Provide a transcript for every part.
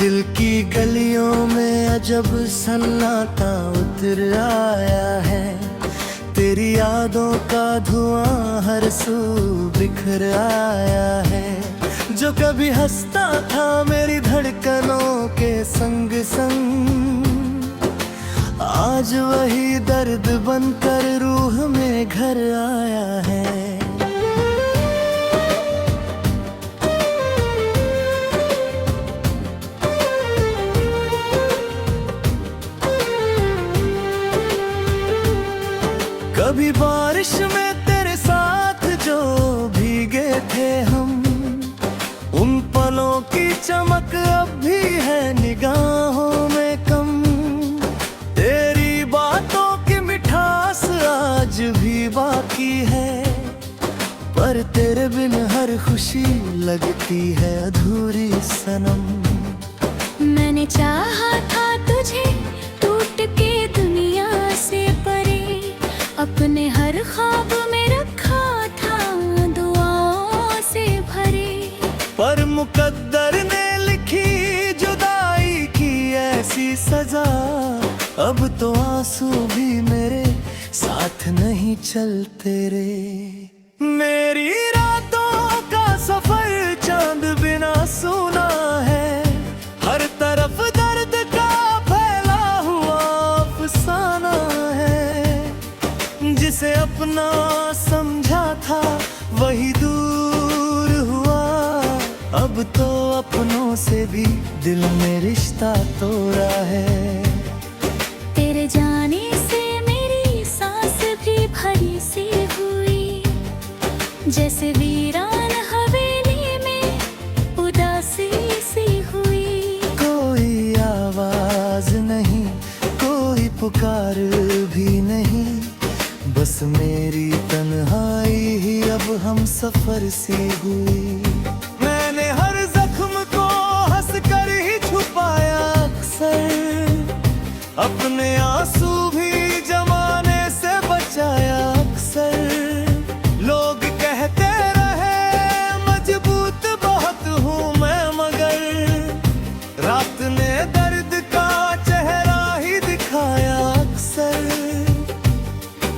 दिल की गलियों में अजब सन्नाटा उतर आया है। तेरी यादों का धुआं हर सू बिखर आया है। जो कभी हंसता था मेरी धड़कनों के संग संग, आज वही दर्द बनकर रूह में घर आया है। कभी बारिश में तेरे साथ जो भीगे थे हम, उन पलों की चमक अब भी है निगाहों में कम। तेरी बातों की मिठास आज भी बाकी है, पर तेरे बिन हर खुशी लगती है अधूरी सनम। मैंने चाहा था तुझे टूट के दुनिया से परे, अपने हर ख्वाब में रखा था दुआओं से भरे। पर मुकद्दर ने लिखी जुदाई की ऐसी सजा, अब तो आंसू भी मेरे साथ नहीं चलते रे। मेरी रातों का सफर चांद बिना सुना है, हर तरफ दर्द का फैला हुआ अफसाना है। जिसे अपना समझा था वही दूर हुआ, अब तो अपनों से भी दिल में रिश्ता तोड़ा है। तेरे जाने से मेरी सांस भी भरी सी हुई, जैसे वीरान हवेली में उदासी सी हुई। कोई आवाज नहीं, कोई पुकार भी नहीं, बस मेरी तन्हाई ही अब हम सफर सी हुई। मैंने हर जख्म को हंसकर ही छुपाया अक्सर, अपने आंसू भी जमाने से बचाया अक्सर। लोग कहते रहे मजबूत बहुत हूँ मैं, मगर रात ने दर्द का चेहरा ही दिखाया अक्सर।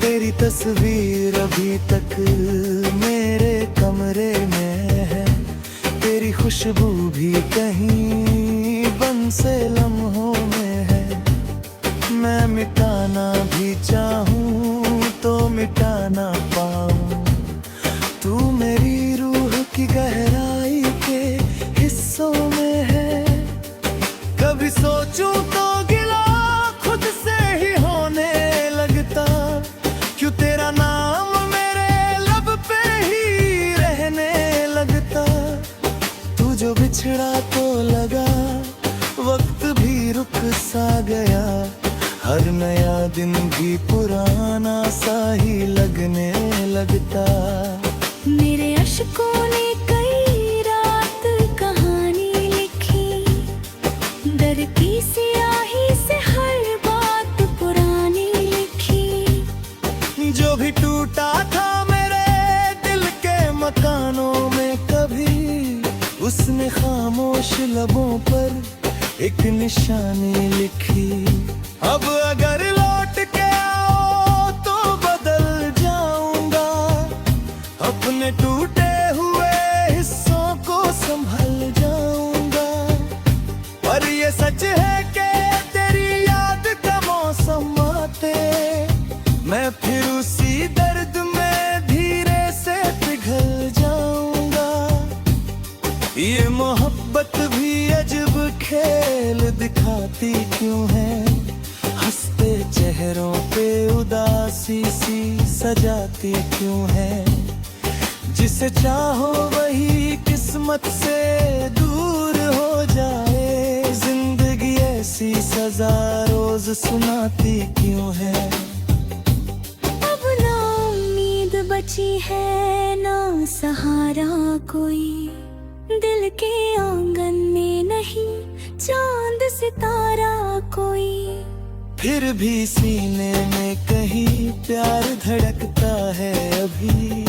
तेरी तस्वीर अभी तक मेरे कमरे में है, तेरी खुशबू भी कहीं बन से लम्हों में है। मैं मिटाना भी चाहूँ तो मिटा ना पाऊँ, तू मेरी रूह की गहराई के हिस्सों में है। कभी सोचूं तो गिला खुद से ही होने लगता, क्यों तेरा नाम मेरे लब पे ही रहने लगता। तू जो बिछड़ा तो लगा वक्त भी रुक सा गया, हर नया दिन भी पुराना सा ही लगने लगता। मेरे अश्कों ने कई रात कहानी लिखी, डर की स्याही से हर बात पुरानी लिखी। जो भी टूटा था मेरे दिल के मकानों में कभी, उसने खामोश लबों पर एक निशानी लिखी। अब अगर लौट के आओ तो बदल जाऊंगा, अपने टूटे हुए हिस्सों को संभल जाऊंगा। पर ये सच है कि तेरी याद का मौसम आते, मैं फिर उसी दर्द में धीरे से पिघल जाऊंगा। ये मोहब्बत भी अजब खेल दिखाती क्यों है, हंसते चेहरों पे उदासी सी सजाती क्यों है। जिसे चाहो वही किस्मत से दूर हो जाए, जिंदगी ऐसी सजा रोज सुनाती क्यों है। अब ना उम्मीद बची है ना सहारा कोई, दिल के आंगन में नहीं चांद सितारा कोई। फिर भी सीने में कहीं प्यार धड़कता है अभी,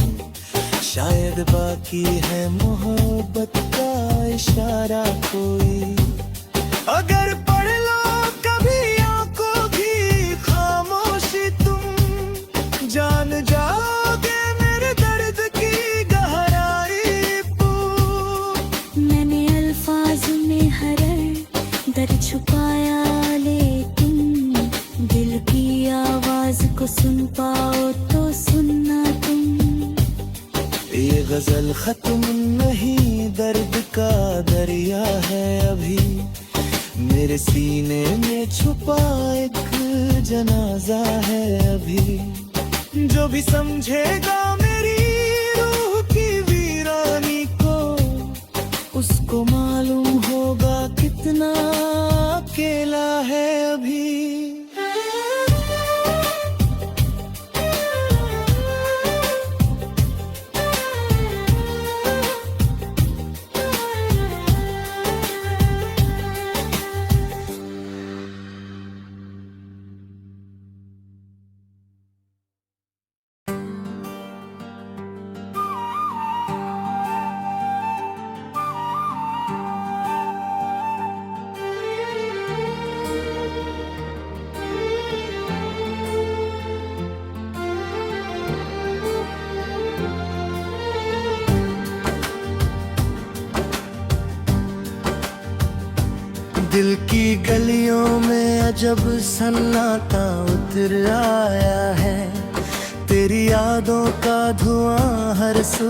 शायद बाकी है मोहब्बत का इशारा कोई। अगर पढ़ लो कभी आंखों की खामोशी, तुम जान जाओगे मेरे दर्द की गहराई पू। मैंने अल्फाज में हर दर्द छुपाया, लेकिन दिल की आवाज को सुन पाओ तो सुनना तुम। ये गजल खत्म नहीं, दर्द का दरिया है अभी मेरे सीने में छुपा, एक जनाजा है अभी। जो भी समझेगा मेरी रूह की वीरानी को, उसको मालूम होगा कितना अकेला है अभी। दिल की गलियों में अजब सन्नाटा उतर आया है, तेरी यादों का धुआं हर सू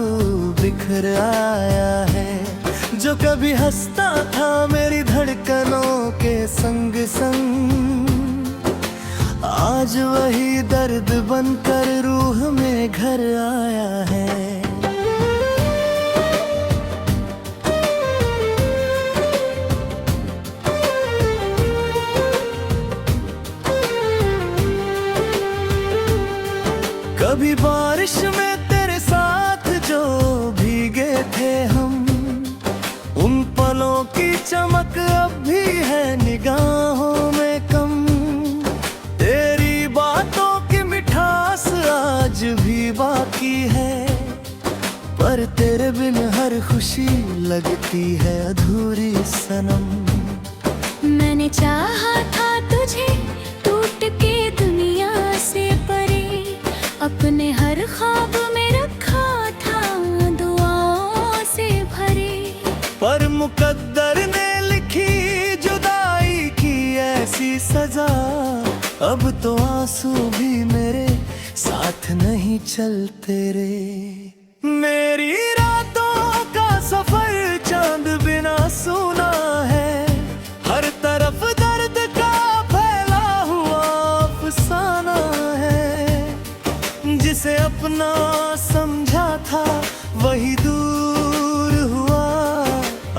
बिखर आया है। जो कभी हंसता था मेरी धड़कनों के संग संग, आज वही दर्द बनकर रूह में घर आया है। कभी बारिश में तेरे साथ जो भीगे थे हम, उन पलों की चमक अब भी है निगाहों में कम। तेरी बातों की मिठास आज भी बाकी है, पर तेरे बिन हर खुशी लगती है अधूरी सनम। मैंने चाहा था तुझे टूट के दुनिया से परे, अपने हर ख्वाब में रखा था दुआओं से भरे। पर मुकद्दर ने लिखी जुदाई की ऐसी सजा, अब तो आंसू भी मेरे साथ नहीं चलते रे। मेरी रातों का सफर चांद बिना सुना है, हर तरफ दर्द का फैला हुआ अफसाना है। जिसे अपना समझा था वही दूर हुआ,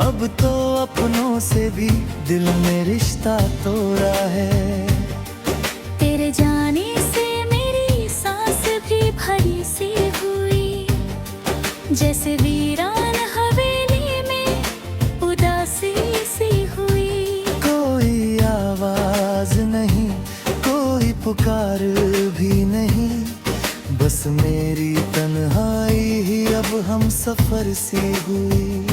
अब तो अपनों से भी दिल में रिश्ता तोड़ा है। तेरे जाने से मेरी सांस भी भरी सी हुई, जैसे वीरान हवेली में उदासी सी हुई। कोई आवाज नहीं, कोई पुकार भी नहीं, बस मेरी तन्हाई ही अब हम सफर सी हुई।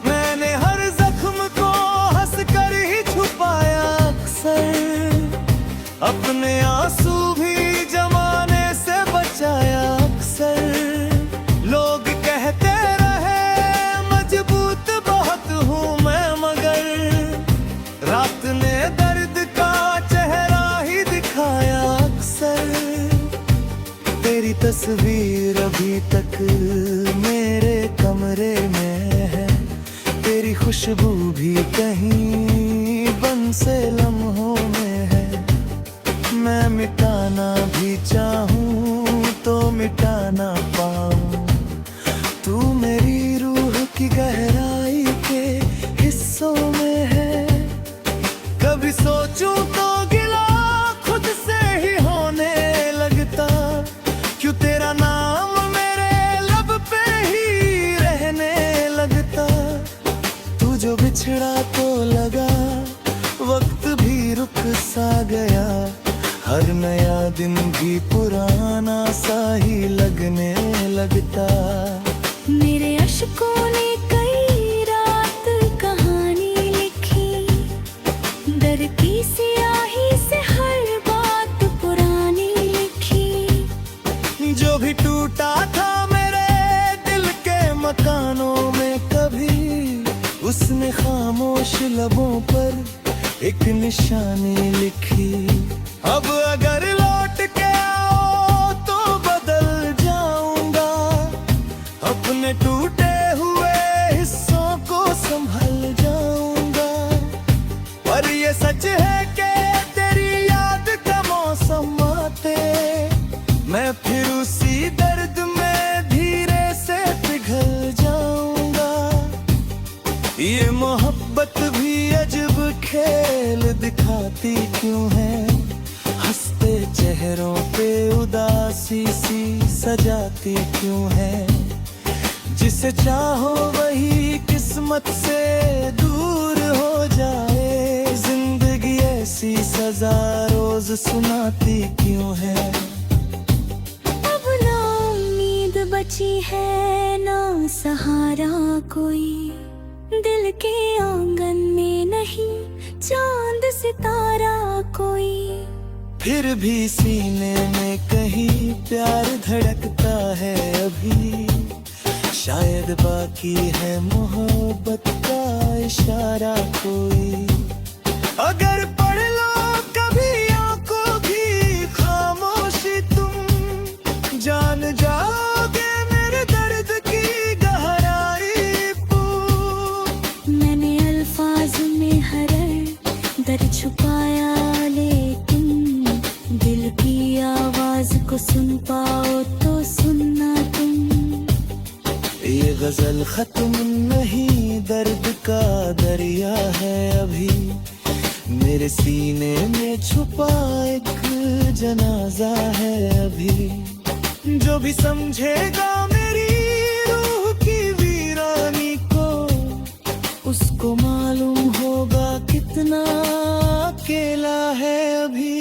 मैंने हर जख्म को हंसकर ही छुपाया अक्सर, अपने आंसू भी जमाने से बचाया अक्सर। लोग कहते रहे मजबूत बहुत हूँ मैं, मगर रात ने दर्द का चेहरा ही दिखाया अक्सर। तेरी तस्वीर अभी तक मेरे कमरे में है, तेरी खुशबू भी कहीं बन से लम्हों में है। मैं मिटाना भी चाहूँ तो मिटा ना पाऊँ, तू मेरी रूह की गहराई के हिस्सों में है। कभी सोचूं तो गिला खुद से ही होने लगता, क्यों तेरा नाम मेरे लब पे ही रहने लगता। तू जो बिछड़ा तो लगा, वक्त भी रुक सा गया, हर नया दिन भी पुराना सा ही लगने लगता। मेरे अश्कों ने कई रात कहानी लिखी, जो भी टूटा था मेरे दिल के मकानों में कभी, उसने खामोश लबों पर एक निशानी लिखी। अब अगर लौट के आओ तो बदल जाऊंगा, अपने टूटे हुए हिस्सों को संभल जाऊंगा। पर ये सच है कि तेरी याद का मौसम आते मैं फिर उसी दर्द में धीरे से पिघल जाऊंगा। ये मोहब्बत भी अजब खेल दिखाती क्यों है, हंसते चेहरों पे उदासी सी सजाती क्यों है। जिसे चाहो वही किस्मत से दूर हो जाए, जिंदगी ऐसी सजा रोज सुनाती क्यों है। अब ना उम्मीद बची है ना सहारा कोई, दिल के आंगन में नहीं चांद सितारा कोई। फिर भी सीने में कहीं प्यार धड़कता है अभी, शायद बाकी है मोहब्बत का इशारा कोई। अगर पढ़ लो कभी आंखों की खामोशी तुम, जान जाओगे मेरे दर्द की गहराई पू। मैंने अल्फाज में हर दर्द छुपाया, लेकिन दिल की आवाज को सुन पाओ तो सुनना तुम। ये गजल खत्म नहीं, दर्द का दरिया है अभी, मेरे सीने में छुपा एक जनाजा है अभी। जो भी समझेगा मेरी रूह की वीरानी को, उसको मालूम होगा कितना अकेला है अभी।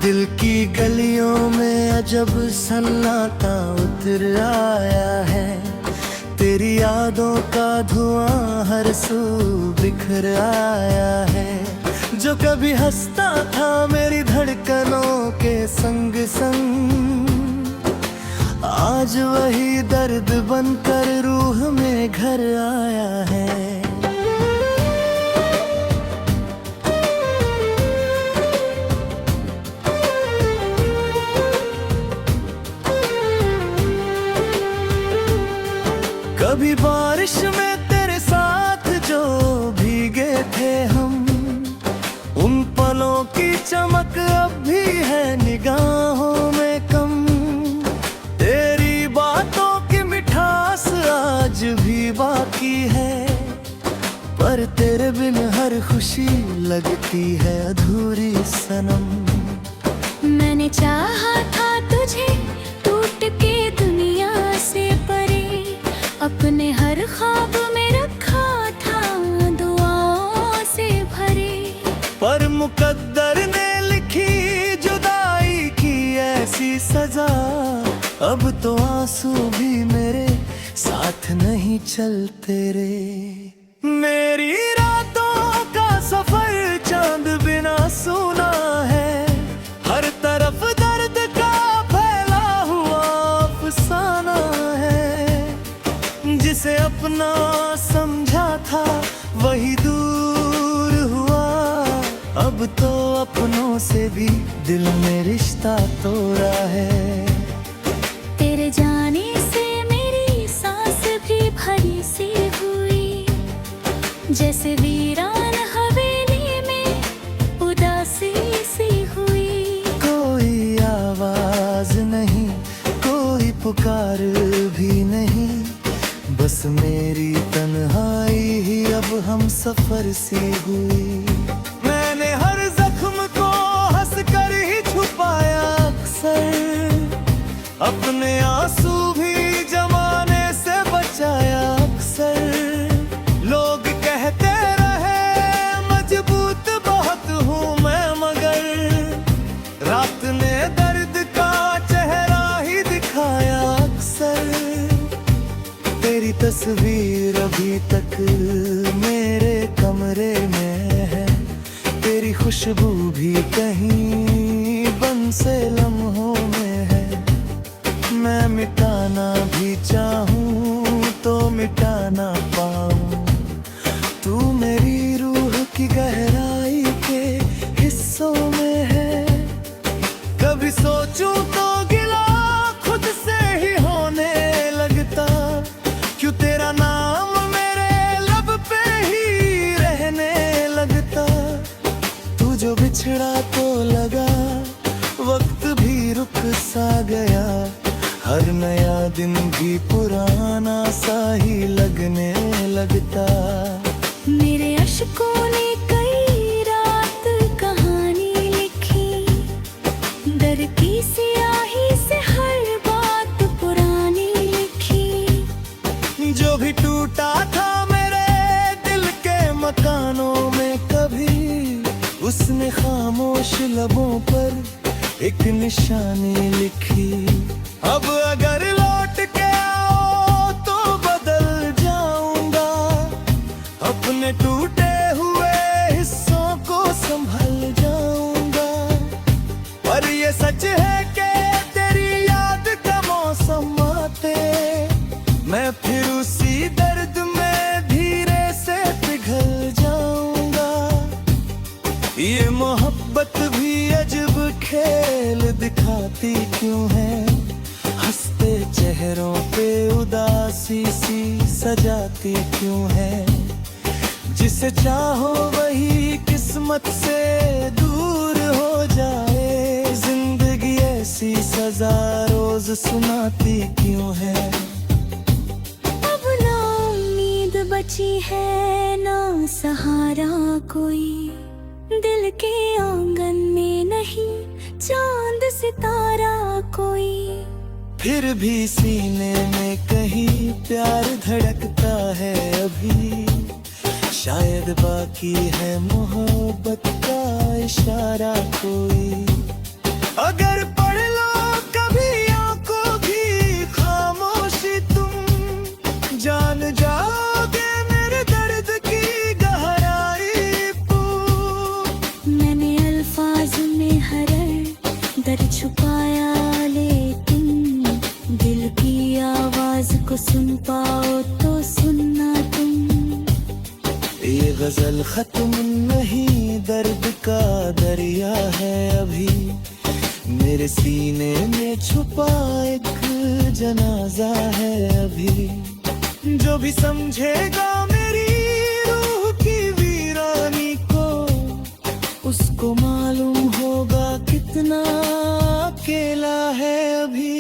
दिल की गलियों में अजब सन्नाटा उतर आया है, तेरी यादों का धुआं हर सू बिखर आया है। जो कभी हंसता था मेरी धड़कनों के संग संग, आज वही दर्द बनकर रूह में घर आया है। कभी बारिश में तेरे साथ जो भीगे थे हम, उन पलों की चमक अब भी है निगाहों में कम। तेरी बातों की मिठास आज भी बाकी है, पर तेरे बिन हर खुशी लगती है अधूरी सनम। मैंने चाहा था तुझे टूट के दुनिया से परे, अपने हर ख्वाब में रखा था दुआओं से भरे। पर मुकद्दर ने लिखी जुदाई की ऐसी सजा, अब तो आंसू भी मेरे साथ नहीं चलते रे। मेरी रातों का सफर चांद बिना सुना है, हर तरफ दर्द का फैला हुआ अफसाना है। जिसे अपना समझा था वही दूर हुआ, अब तो अपनों से भी दिल में रिश्ता तोड़ा है। तेरे जाने से मेरी सांस भी भरी सी हुई, जैसे वीरान हवेली में उदासी सी हुई। कोई आवाज नहीं, कोई पुकार भी नहीं, बस मेरी तन्हाई ही अब हम सफर सी हुई। मैंने हर जख्म को हंस कर ही छुपाया अक्सर, अपने आंसू भी जमाने से बचाया अक्सर। लोग कहते रहे मजबूत बहुत हूँ मैं, मगर रात ने दर्द का चेहरा ही दिखाया अक्सर। तेरी तस्वीर अभी तक मेरे कमरे में है, तेरी खुशबू भी कहीं बन से लम्हों में है। मैं मिटाना भी चाहूँ तो मिटा ना पाऊँ, तू मेरी रूह की गहराई के हिस्सों में है। कभी सोचूं तो गिला खुद से ही होने लगता, क्यों तेरा नाम मेरे लब पे ही रहने लगता। तू जो बिछड़ा तो लगा वक्त भी रुक सा गया, हर नया दिन भी पुराना सा ही लगने लगता। मेरे अश्कों ने कई रात कहानी लिखी, डर की स्याही से हर बात पुरानी लिखी। जो भी टूटा था मेरे दिल के मकानों में कभी, उसने खामोश लबों पर एक निशानी लिखी। अब अगर लौट के आओ तो बदल जाऊंगा, अपने टूटे हुए हिस्सों को संभल जाऊंगा। पर ये सच है कि तेरी याद का मौसम आते मैं फिर उसी दर्द में धीरे से पिघल जाऊंगा। ये मोहब्बत भी अजब खेल दिखाती क्यों है, हंसते चेहरों पे उदासी सी सजाती क्यों है। जिसे चाहो वही किस्मत से दूर हो जाए, जिंदगी ऐसी सजा रोज सुनाती क्यों है। अब ना उम्मीद बची है ना सहारा कोई, दिल के आंगन में नहीं चांद सितारा कोई। फिर भी सीने में कहीं प्यार धड़कता है अभी, शायद बाकी है मोहब्बत का इशारा कोई। अगर पढ़ लो कभी आंखों की खामोशी तुम, जान जाओगे मेरे दर्द की गहराई पू। मैंने अल्फाज में हर दर्द छुपाया, लेकिन दिल की आवाज को सुन पाओ तो सुनना तुम। ये गजल खत्म नहीं, दर्द का दरिया है अभी, मेरे सीने में छुपा एक जनाजा है अभी। जो भी समझेगा मेरी रूह की वीरानी को, उसको मालूम होगा कितना अकेला है अभी।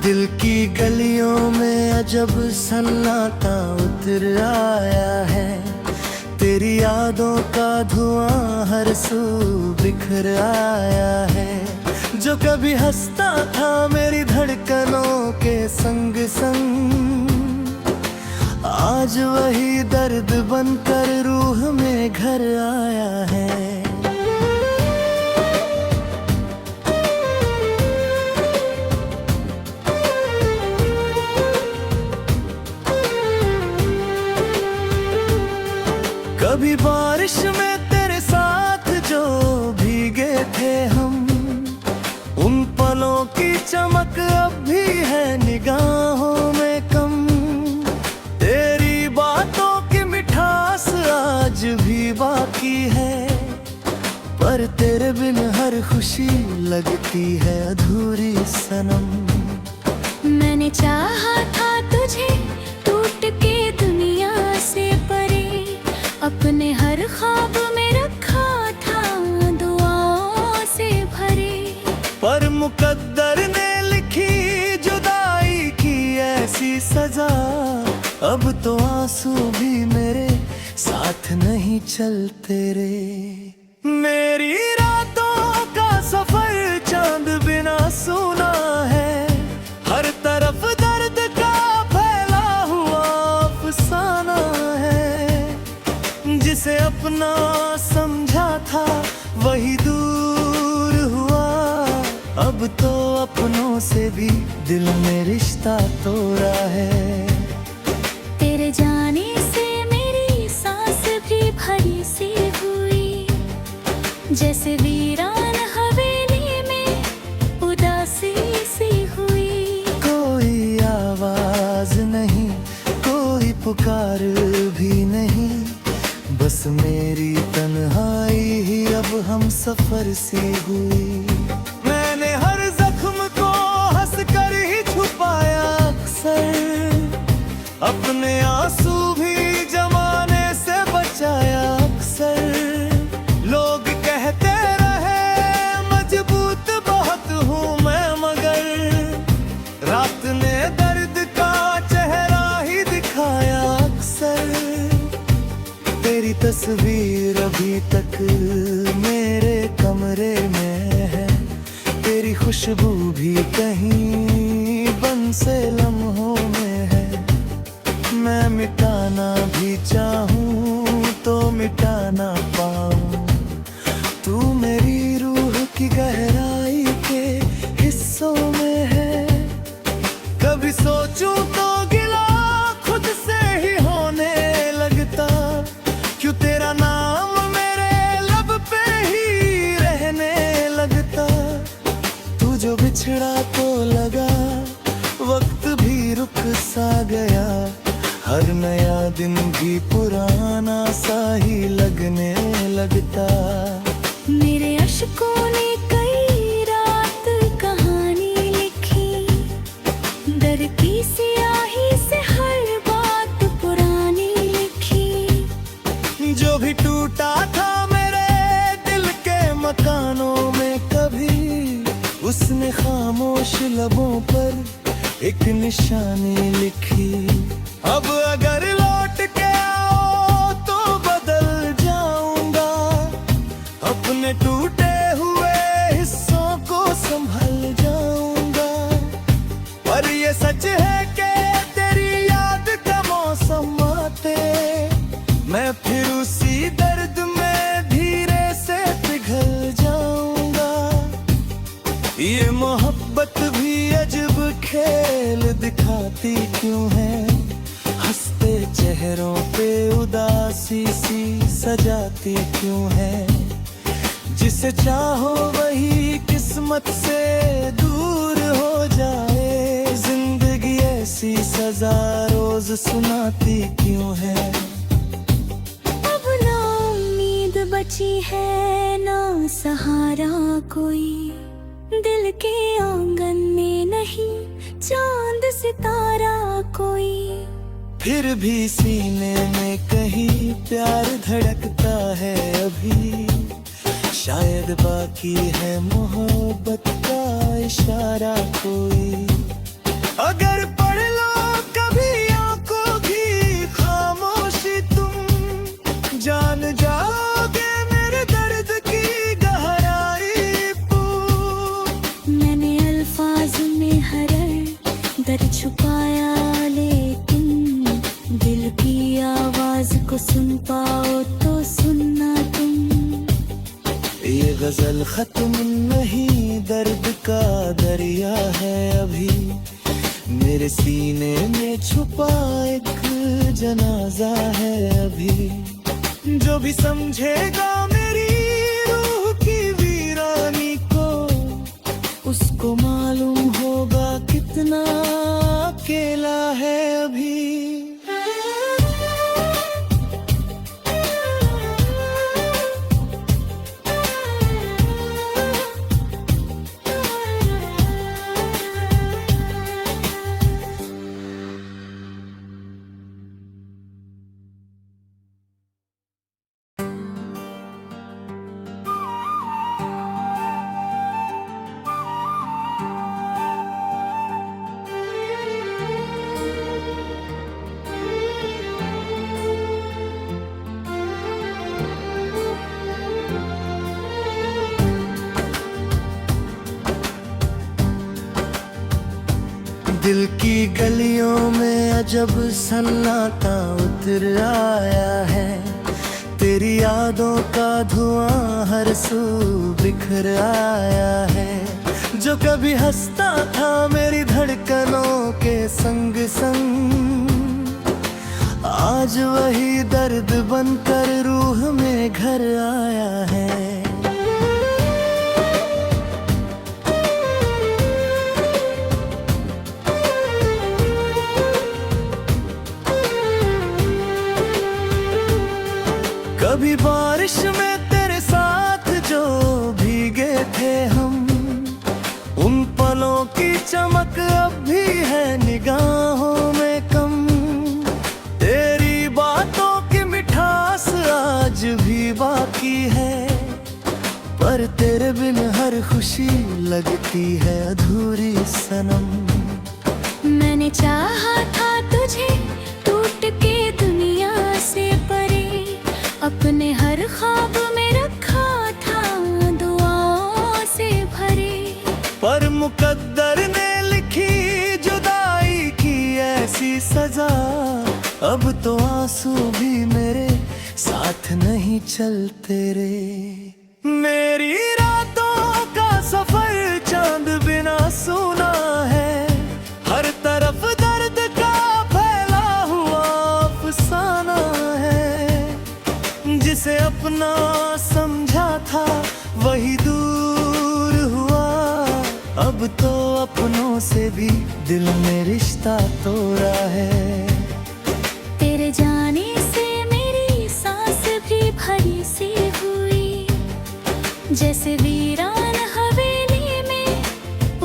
दिल की गलियों में अजब सन्नाटा उतर आया है, तेरी यादों का धुआं हर सू बिखर आया है। जो कभी हंसता था मेरी धड़कनों के संग संग, आज वही दर्द बनकर रूह में घर आया है। कभी बारिश में तेरे साथ जो भीगे थे हम, उन पलों की चमक अब भी है निगाहों में कम। तेरी बातों की मिठास आज भी बाकी है, पर तेरे बिन हर खुशी लगती है अधूरी सनम। मैंने चाहा था तुझे टूट के दुनिया से परे, अपने हर ख्वाब में रखा था दुआओं से भरे। पर मुकद्दर ने लिखी जुदाई की ऐसी सजा, अब तो आंसू भी मेरे साथ नहीं चलते रे। मेरी रातों का सफर चांद बिना सुना है, हर तरफ दर्द का फैला हुआ अफसाना है। जिसे अपना समझा था वही दूर हुआ, अब तो अपनों से भी दिल में रिश्ता तोड़ा है। तेरे जाने से मेरी सांस भी भरी सी हुई, जैसे वीरान हवेली में उदासी सी हुई। कोई आवाज नहीं, कोई पुकार भी नहीं, बस मेरी तन्हाई ही अब हम सफर सी हुई। मैंने हर जख्म को हंस कर ही छुपाया अक्सर, अपने आंसू भी जमाने से बचाया अक्सर। लोग कहते रहे मजबूत बहुत हूँ मैं, मगर रात ने दर्द का चेहरा ही दिखाया अक्सर। तेरी तस्वीर अभी तक मेरे कमरे में है, तेरी खुशबू भी कहीं बन से लम्हों में है। मैं मिटाना भी चाहूँ तो मिटा ना पाऊँ, तू मेरी रूह की गहराई के हिस्सों में है। कभी सोचूं तो गिला खुद से ही होने लगता, क्यों तेरा नाम मेरे लब पे ही रहने लगता। तू जो बिछड़ा तो लगा वक्त भी रुक सा गया, हर नया दिन भी पुराना सा ही लगने लगता। मेरे अश्कों ने कई रात कहानी लिखी, डर की स्याही से हर बात पुरानी लिखी। जो भी टूटा था मेरे दिल के मकानों में कभी, उसने खामोश लबों पर एक निशानी लिखी। अब अगर लौट के आओ तो बदल जाऊंगा, अपने टूटे हुए हिस्सों को संभल जाऊंगा। पर ये सच है कि तेरी याद का मौसम आते, मैं फिर उसी दर्द में धीरे से पिघल जाऊंगा। ये मोहब्बत भी अजब खेल दिखाती क्यों है, हंसते चेहरों पे उदासी सी सजाती क्यों है। जिसे चाहो वही किस्मत से दूर हो जाए, जिंदगी ऐसी सजा रोज सुनाती क्यों है। अब ना उम्मीद बची है ना सहारा कोई, दिल के आंगन में नहीं चांद सितारा कोई। फिर भी सीने में कहीं प्यार धड़कता है अभी, शायद बाकी है मोहब्बत का इशारा कोई। अगर पढ़ लो कभी आंखों की खामोशी तुम, जान जाओगे मेरे दर्द की गहराई पू। मैंने अल्फाज में हर दर्द छुपाया, लेकिन दिल की आवाज को सुन पाओ तो सुनना तुम। ये गजल खत्म नहीं, दर्द का दरिया है अभी, मेरे सीने में छुपा एक जनाजा है अभी। जो जो भी समझेगा मेरी रूह की वीरानी को, उसको मालूम होगा कितना अकेला है अभी। दिल की गलियों में अजब सन्नाटा उतर आया है, तेरी यादों का धुआं हर सू बिखर आया है। जो कभी हंसता था मेरी धड़कनों के संग संग, आज वही दर्द बनकर रूह में घर आया है। कभी बारिश में तेरे साथ जो भीगे थे हम, उन पलों की चमक अब भी है निगाहों में कम। तेरी बातों की मिठास आज भी बाकी है, पर तेरे बिन हर खुशी लगती है अधूरी सनम। मैंने चाहा था तुझे टूट के दुनिया से परे, अपने हर ख्वाब में रखा था दुआओं से भरे। पर मुकद्दर ने लिखी जुदाई की ऐसी सजा, अब तो आंसू भी मेरे साथ नहीं चलते रे। मेरी रातों का सफर चांद बिना सुना है, हर तरफ दर्द का फैला हुआ अफसाना है। जिसे अपना समझा था वही दूर हुआ, अब तो अपनों से भी दिल में रिश्ता तोड़ा है। तेरे जाने से मेरी सांस भी भरी सी हुई, जैसे वीरान हवेली में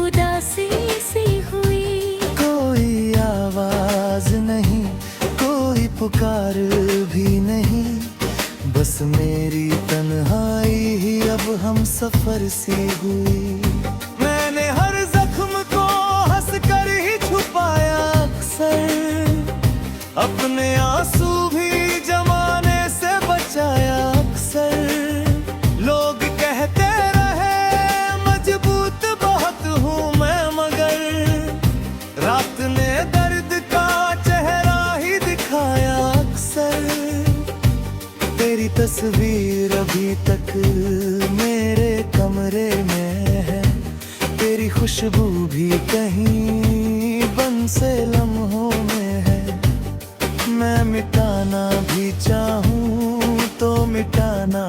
उदासी सी हुई। कोई आवाज नहीं, कोई पुकार भी नहीं, बस मेरी तन्हाई ही अब हम सफर सी हुई। मैंने हर जख्म को हंसकर ही छुपाया अक्सर, अपने आंसू भी जमाने से बचाया अक्सर। लोग कहते रहे मजबूत बहुत हूँ मैं, मगर रात ने दर्द का चेहरा ही दिखाया अक्सर। तेरी तस्वीर अभी तक मेरे कमरे में है, तेरी खुशबू भी कहीं बन से लम्हों में है। मैं मिटाना भी चाहूँ तो मिटाना